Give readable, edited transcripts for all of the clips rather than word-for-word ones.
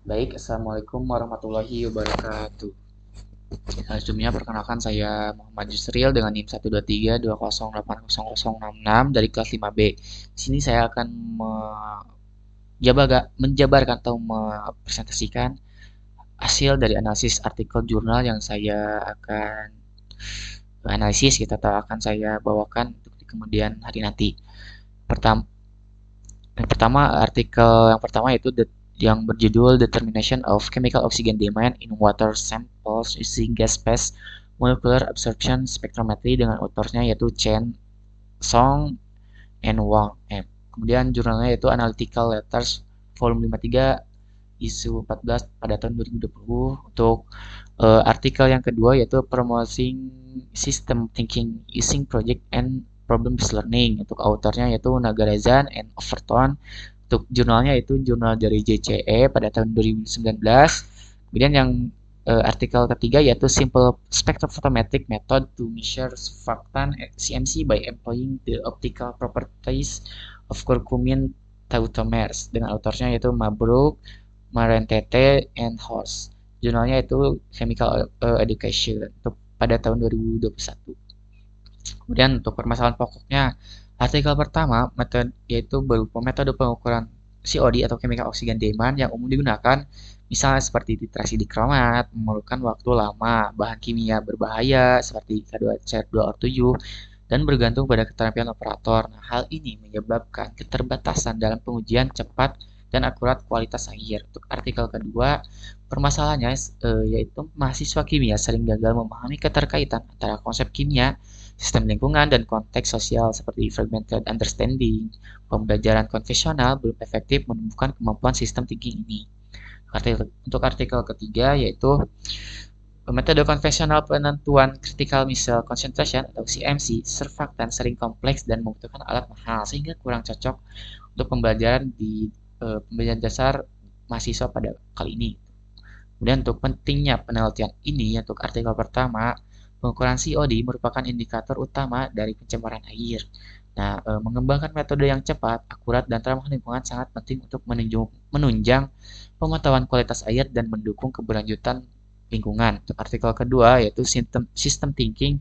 Baik, Assalamualaikum warahmatullahi wabarakatuh. Sebelumnya perkenalkan saya Muhammad Yusril dengan NIM 12320800066 dari kelas 5B. Di sini saya akan menjabarkan atau mempresentasikan hasil dari analisis artikel jurnal yang saya akan analisis kita atau akan saya bawakan untuk di kemudian hari nanti. Pertama, yang pertama yaitu yang berjudul Determination of Chemical Oxygen Demand in Water Samples Using Gas Phase Molecular Absorption Spectrometry dengan autornya yaitu Chen, Song, and Wang M. Kemudian jurnalnya yaitu Analytical Letters volume 53 isu 14 pada tahun 2020. Untuk artikel yang kedua yaitu Promoting System Thinking Using Project and Problem-Based Learning. Untuk autornya yaitu Nagarazan and Overton. Untuk jurnalnya itu jurnal dari JCE pada tahun 2019. Kemudian yang artikel ketiga yaitu Simple Spectrophotometric Method to Measure Surfactant CMC by Employing the Optical Properties of Curcumin Tautomers dengan autornya yaitu Mabruk, Marentete, and Horst. Jurnalnya itu Chemical Education untuk pada tahun 2021. Kemudian untuk permasalahan pokoknya, artikel pertama metode yaitu berupa metode pengukuran COD atau chemical oxygen demand yang umum digunakan, misalnya seperti titrasi di kromat, memerlukan waktu lama, bahan kimia berbahaya seperti K2CR2O7, dan bergantung pada keterampilan operator. Nah, hal ini menyebabkan keterbatasan dalam pengujian cepat dan akurat kualitas air. Untuk artikel kedua, permasalahannya yaitu mahasiswa kimia sering gagal memahami keterkaitan antara konsep kimia, sistem lingkungan, dan konteks sosial seperti fragmented understanding. Pembelajaran konvensional belum efektif menemukan kemampuan sistem thinking ini. Untuk artikel ketiga yaitu metode konvensional penentuan critical missile concentration atau CMC surfaktan sering kompleks dan membutuhkan alat mahal sehingga kurang cocok untuk pembelajaran di pembelajaran dasar mahasiswa pada kali ini. Kemudian untuk pentingnya penelitian ini untuk artikel pertama, pengukuran COD merupakan indikator utama dari pencemaran air. Nah, mengembangkan metode yang cepat, akurat, dan ramah lingkungan sangat penting untuk menunjang pemantauan kualitas air dan mendukung keberlanjutan lingkungan. Untuk artikel kedua, yaitu sistem thinking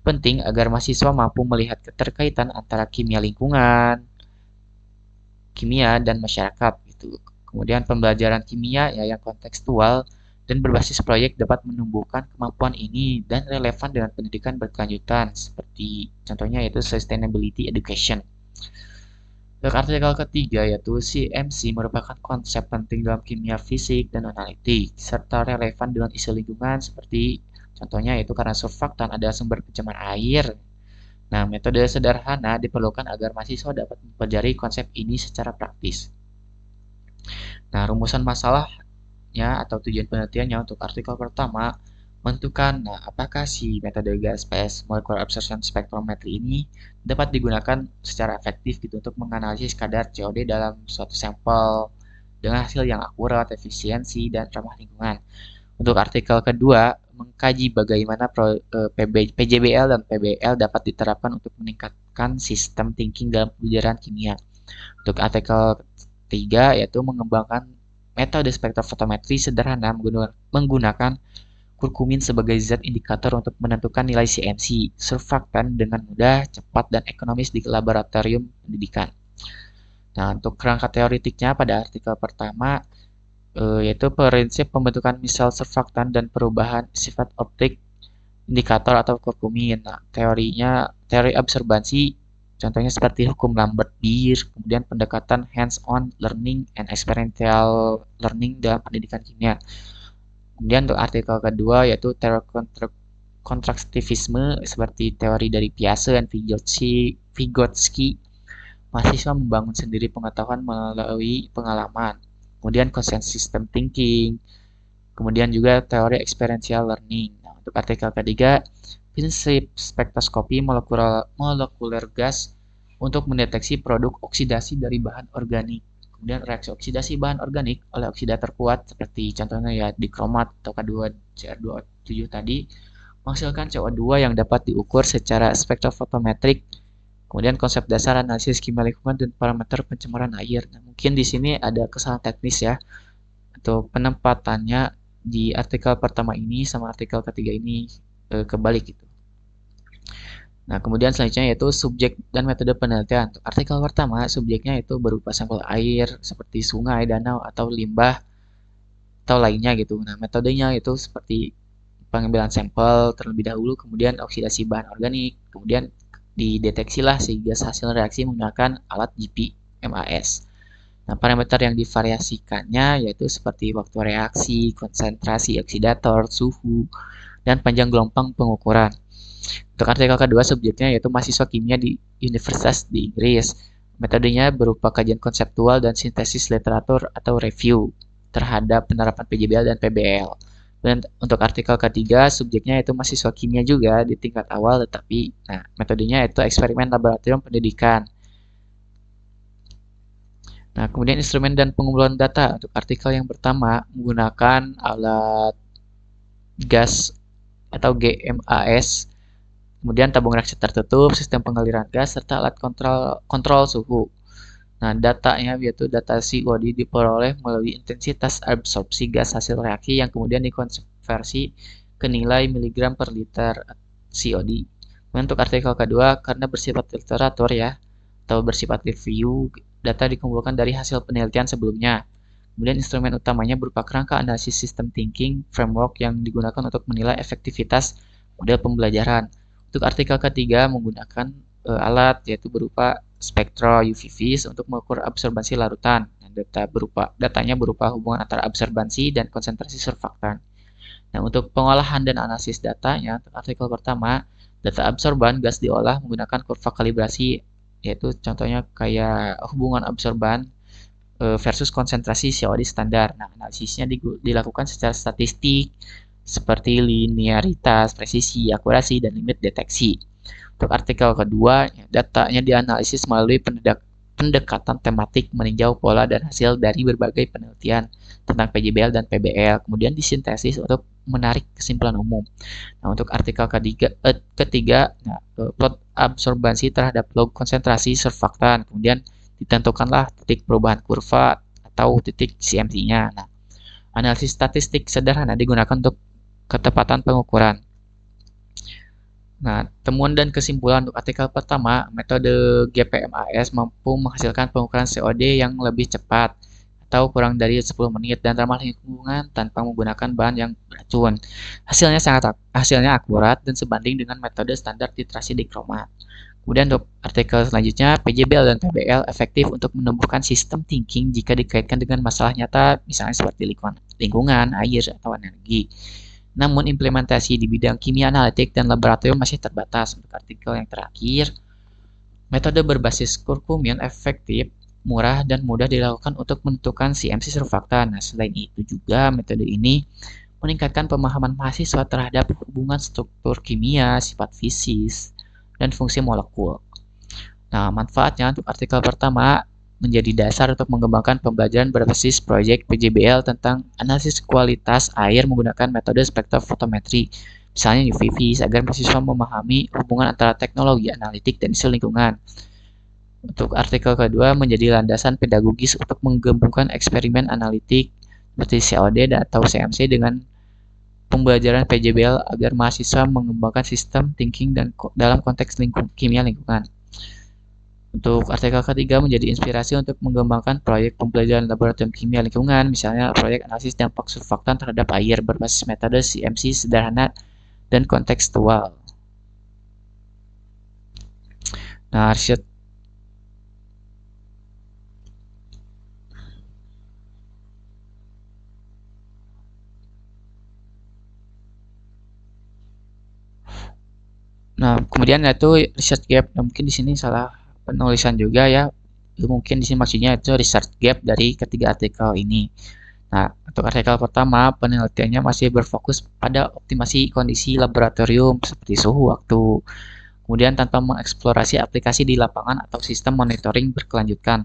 penting agar mahasiswa mampu melihat keterkaitan antara kimia lingkungan, kimia, dan masyarakat. Gitu. Kemudian pembelajaran kimia ya, yang kontekstual dan berbasis proyek dapat menumbuhkan kemampuan ini dan relevan dengan pendidikan berkelanjutan seperti contohnya yaitu sustainability education. Untuk artikel ketiga yaitu CMC merupakan konsep penting dalam kimia fisik dan analitik serta relevan dengan isu lingkungan seperti contohnya yaitu karena surfaktan adalah sumber pencemaran air. Nah, metode sederhana diperlukan agar mahasiswa dapat mempelajari konsep ini secara praktis. Nah, rumusan masalahnya atau tujuan penelitiannya untuk artikel pertama menentukan apakah si metode gas phase molecular absorption spectrometry ini dapat digunakan secara efektif gitu untuk menganalisis kadar COD dalam suatu sampel dengan hasil yang akurat, efisiensi, dan ramah lingkungan. Untuk artikel kedua, mengkaji bagaimana PJBL dan PBL dapat diterapkan untuk meningkatkan sistem thinking dalam pembelajaran kimia. Untuk artikel ketiga, yaitu mengembangkan metode spektrofotometri sederhana menggunakan kurkumin sebagai zat indikator untuk menentukan nilai CMC surfaktan dengan mudah, cepat, dan ekonomis di laboratorium pendidikan. Nah, untuk kerangka teoritiknya pada artikel pertama, yaitu prinsip pembentukan misal surfaktan dan perubahan sifat optik indikator atau kurkumin. Nah, teori absorbansi contohnya seperti hukum Lambert-Beer, kemudian pendekatan hands-on learning and experiential learning dalam pendidikan kimia. Kemudian untuk artikel kedua yaitu teori kontraktivisme seperti teori dari Piaget dan Vygotsky. Mahasiswa membangun sendiri pengetahuan melalui pengalaman. Kemudian consensus system thinking, kemudian juga teori experiential learning. Nah, untuk artikel ketiga, prinsip spektroskopi molekuler gas untuk mendeteksi produk oksidasi dari bahan organik. Kemudian reaksi oksidasi bahan organik oleh oksidator kuat seperti contohnya ya di kromat atau K2CR2O7 tadi menghasilkan CO2 yang dapat diukur secara spektrofotometrik. Kemudian konsep dasar analisis kimia lingkungan dan parameter pencemaran air. Nah, mungkin di sini ada kesalahan teknis ya Untuk penempatannya di artikel pertama ini sama artikel ketiga ini kebalik gitu. Nah, kemudian selanjutnya yaitu subjek dan metode penelitian. Untuk artikel pertama, subjeknya itu berupa sampel air seperti sungai, danau, atau limbah atau lainnya gitu. Nah, metodenya itu seperti pengambilan sampel terlebih dahulu, kemudian oksidasi bahan organik, kemudian dideteksilah si gas hasil reaksi menggunakan alat GPMAS. Nah, parameter yang divariasikannya yaitu seperti waktu reaksi, konsentrasi oksidator, suhu, dan panjang gelombang pengukuran. Untuk artikel kedua, subjeknya yaitu mahasiswa kimia di Universitas di Inggris. Metodenya berupa kajian konseptual dan sintesis literatur atau review terhadap penerapan PJBL dan PBL. Dan untuk artikel ketiga, subjeknya itu mahasiswa kimia juga di tingkat awal, tetapi metodenya itu eksperimen laboratorium pendidikan. Nah, kemudian instrumen dan pengumpulan data. Untuk artikel yang pertama, menggunakan alat gas atau GMAS, kemudian tabung reaksi tertutup, sistem pengaliran gas, serta alat kontrol suhu. Nah, datanya yaitu data COD diperoleh melalui intensitas absorpsi gas hasil reaksi yang kemudian dikonversi ke nilai miligram per liter COD. Untuk artikel kedua, karena bersifat literatur ya, atau bersifat review, data dikumpulkan dari hasil penelitian sebelumnya. Kemudian instrumen utamanya berupa kerangka analisis sistem thinking framework yang digunakan untuk menilai efektivitas model pembelajaran. Untuk artikel ketiga menggunakan alat yaitu berupa spektro UV-Vis untuk mengukur absorbansi larutan. Datanya berupa hubungan antara absorbansi dan konsentrasi surfaktan. Nah, untuk pengolahan dan analisis datanya, untuk artikel pertama, data absorban gas diolah menggunakan kurva kalibrasi, yaitu contohnya kayak hubungan absorban versus konsentrasi COD standar. Nah, analisisnya dilakukan secara statistik seperti linearitas, presisi, akurasi, dan limit deteksi. Untuk artikel kedua, datanya dianalisis melalui pendekatan tematik meninjau pola dan hasil dari berbagai penelitian tentang PJBL dan PBL, kemudian disintesis untuk menarik kesimpulan umum. Nah, untuk artikel ketiga plot absorbansi terhadap log konsentrasi surfaktan, kemudian ditentukanlah titik perubahan kurva atau titik CMC-nya. Nah, analisis statistik sederhana digunakan untuk ketepatan pengukuran. Nah, temuan dan kesimpulan untuk artikel pertama, metode GPMAS mampu menghasilkan pengukuran COD yang lebih cepat atau kurang dari 10 menit dan ramah lingkungan tanpa menggunakan bahan yang beracun. Hasilnya akurat dan sebanding dengan metode standar titrasi dikromat. Kemudian untuk artikel selanjutnya, PJBL dan PBL efektif untuk menumbuhkan sistem thinking jika dikaitkan dengan masalah nyata, misalnya seperti lingkungan, air, atau energi. Namun implementasi di bidang kimia analitik dan laboratorium masih terbatas. Untuk artikel yang terakhir, metode berbasis kurkumin efektif, murah, dan mudah dilakukan untuk menentukan CMC surfaktan. Nah, selain itu juga metode ini meningkatkan pemahaman mahasiswa terhadap hubungan struktur kimia, sifat fisis, dan fungsi molekul. Nah, manfaatnya untuk artikel pertama menjadi dasar untuk mengembangkan pembelajaran berbasis proyek PJBL tentang analisis kualitas air menggunakan metode spektrofotometri, misalnya UV-Vis, agar mahasiswa memahami hubungan antara teknologi analitik dan isu lingkungan. Untuk artikel kedua menjadi landasan pedagogis untuk menggabungkan eksperimen analitik seperti COD atau CMC dengan pembelajaran PJBL agar mahasiswa mengembangkan sistem thinking dan dalam konteks kimia lingkungan. Untuk artikel ketiga menjadi inspirasi untuk mengembangkan proyek pembelajaran laboratorium kimia lingkungan, misalnya proyek analisis dampak surfaktan terhadap air berbasis metode CMC sederhana dan kontekstual. Nah, riset Nah, kemudian itu research gap. Nah, mungkin di sini salah penulisan juga ya. Mungkin di sini maksudnya itu research gap dari ketiga artikel ini. Nah, untuk artikel pertama, penelitiannya masih berfokus pada optimasi kondisi laboratorium seperti suhu waktu. Kemudian tanpa mengeksplorasi aplikasi di lapangan atau sistem monitoring berkelanjutan.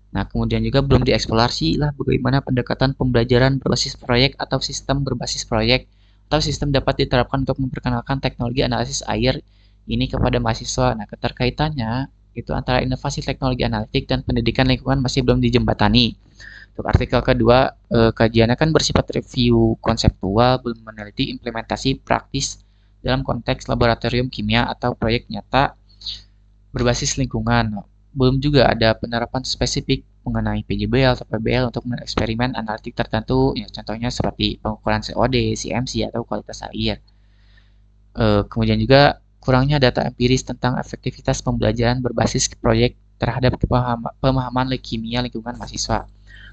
Nah, kemudian juga belum dieksplorasi lah bagaimana pendekatan pembelajaran berbasis proyek atau sistem berbasis proyek atau sistem dapat diterapkan untuk memperkenalkan teknologi analisis air ini kepada mahasiswa. Nah, keterkaitannya itu antara inovasi teknologi analitik dan pendidikan lingkungan masih belum dijembatani. Untuk artikel kedua, kajiannya kan bersifat review konseptual, belum meneliti implementasi praktis dalam konteks laboratorium kimia atau proyek nyata berbasis lingkungan. Belum juga ada penerapan spesifik mengenai PJBL atau PBL untuk eksperimen analitik tertentu, ya, contohnya seperti pengukuran COD, CMC, atau kualitas air. Kemudian juga kurangnya data empiris tentang efektivitas pembelajaran berbasis proyek terhadap pemahaman kimia lingkungan mahasiswa.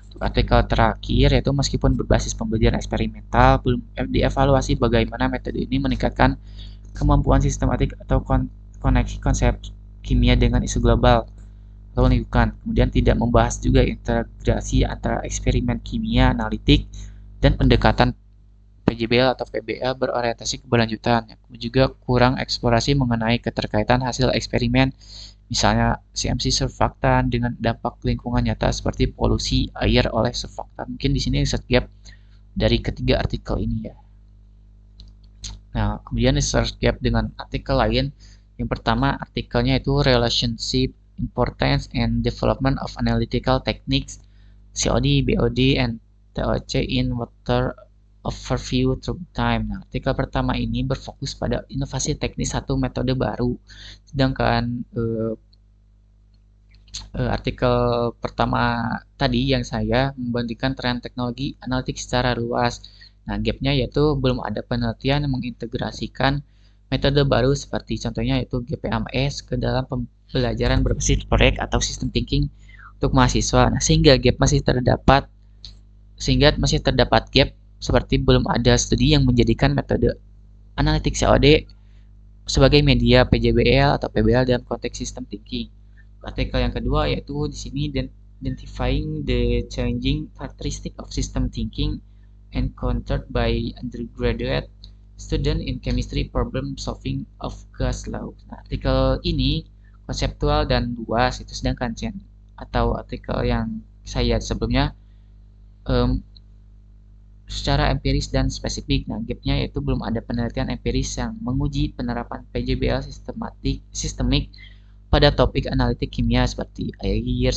Untuk artikel terakhir, yaitu meskipun berbasis pembelajaran eksperimental, belum dievaluasi bagaimana metode ini meningkatkan kemampuan sistematik atau koneksi konsep kimia dengan isu global atau lingkungan. Kemudian tidak membahas juga integrasi antara eksperimen kimia analitik dan pendekatan PJBL atau PBL berorientasi keberlanjutan. Kemudian juga kurang eksplorasi mengenai keterkaitan hasil eksperimen, misalnya CMC surfaktan dengan dampak lingkungan nyata seperti polusi air oleh surfaktan. Mungkin di sini research gap dari ketiga artikel ini ya. Nah, kemudian research gap dengan artikel lain. Yang pertama, artikelnya itu Relationship, Importance, and Development of Analytical Techniques, COD, BOD, and TOC in Water Overview Through Time. Nah, artikel pertama ini berfokus pada inovasi teknis satu metode baru. Sedangkan artikel pertama tadi yang saya membandingkan tren teknologi analitik secara luas. Nah, gapnya yaitu belum ada penelitian yang mengintegrasikan metode baru seperti contohnya yaitu GPMS ke dalam pembelajaran berbasis proyek atau sistem thinking untuk mahasiswa. Nah, sehingga masih terdapat gap seperti belum ada studi yang menjadikan metode analitik COD sebagai media PJBL atau PBL dalam konteks sistem thinking. Artikel yang kedua yaitu di sini identifying the changing characteristic of system thinking encountered by undergraduate student in chemistry problem solving of gas law. Nah, artikel ini konseptual dan luas itu, sedangkan atau artikel yang saya sebelumnya secara empiris dan spesifik. Nah, gapnya yaitu belum ada penelitian empiris yang menguji penerapan PJBL sistemik pada topik analitik kimia seperti air,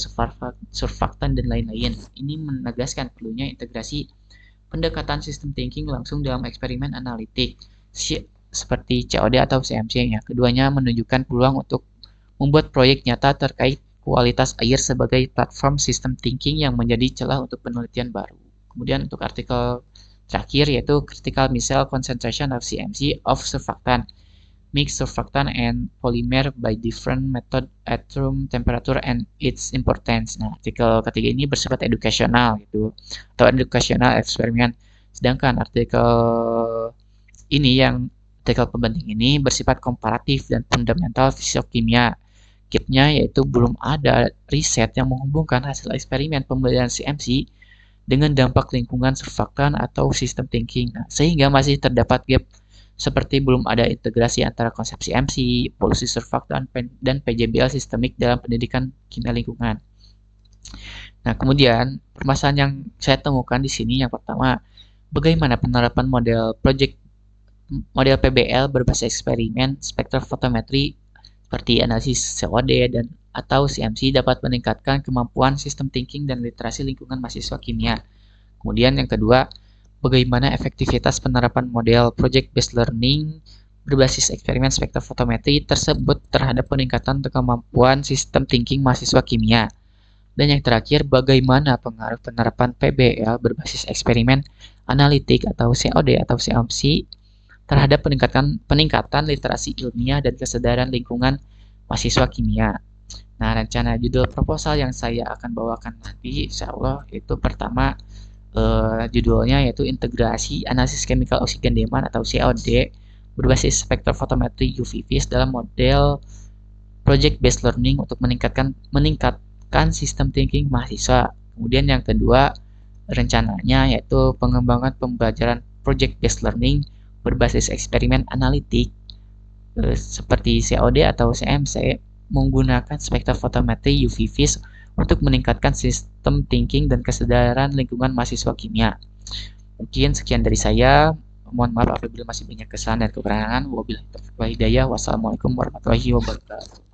surfaktan, dan lain-lain. Ini menegaskan perlunya integrasi pendekatan sistem thinking langsung dalam eksperimen analitik seperti COD atau CMC. Ya, keduanya menunjukkan peluang untuk membuat proyek nyata terkait kualitas air sebagai platform sistem thinking yang menjadi celah untuk penelitian baru. Kemudian untuk artikel terakhir yaitu Critical Micelle Concentration of CMC of Surfactant, Mix surfactant and polymer by different method at room temperature and its importance. Nah, artikel ketiga ini bersifat edukasional gitu atau edukasional eksperimen. Sedangkan artikel pembanding ini bersifat komparatif dan fundamental fisiokimia. Gapnya yaitu belum ada riset yang menghubungkan hasil eksperimen pembelajaran CMC dengan dampak lingkungan surfaktan atau sistem thinking. Nah, sehingga masih terdapat gap seperti belum ada integrasi antara konsep CMC, polusi surfaktan, dan PJBL sistemik dalam pendidikan kimia lingkungan. Nah, kemudian permasalahan yang saya temukan di sini yang pertama, bagaimana penerapan model PBL berbasis eksperimen spektrofotometri seperti analisis COD dan atau CMC dapat meningkatkan kemampuan sistem thinking dan literasi lingkungan mahasiswa kimia. Kemudian yang kedua, bagaimana efektivitas penerapan model project-based learning berbasis eksperimen spektrofotometri tersebut terhadap peningkatan kemampuan sistem thinking mahasiswa kimia. Dan yang terakhir, bagaimana pengaruh penerapan PBL berbasis eksperimen analitik atau COD atau CMC terhadap peningkatan literasi ilmiah dan kesadaran lingkungan mahasiswa kimia. Nah, rencana judul proposal yang saya akan bawakan nanti, insya Allah, itu pertama, judulnya yaitu integrasi analisis chemical oxygen demand atau COD berbasis spektrofotometri UV vis dalam model project based learning untuk meningkatkan sistem thinking mahasiswa. Kemudian yang kedua, rencananya yaitu pengembangan pembelajaran project based learning berbasis eksperimen analitik seperti COD atau CMC menggunakan spektrofotometri UV vis untuk meningkatkan sistem thinking dan kesadaran lingkungan mahasiswa kimia. Mungkin sekian dari saya. Mohon maaf apabila masih banyak kesalahan dan kekurangan. Wabillahi taufiq wal hidayah. Wassalamualaikum warahmatullahi wabarakatuh.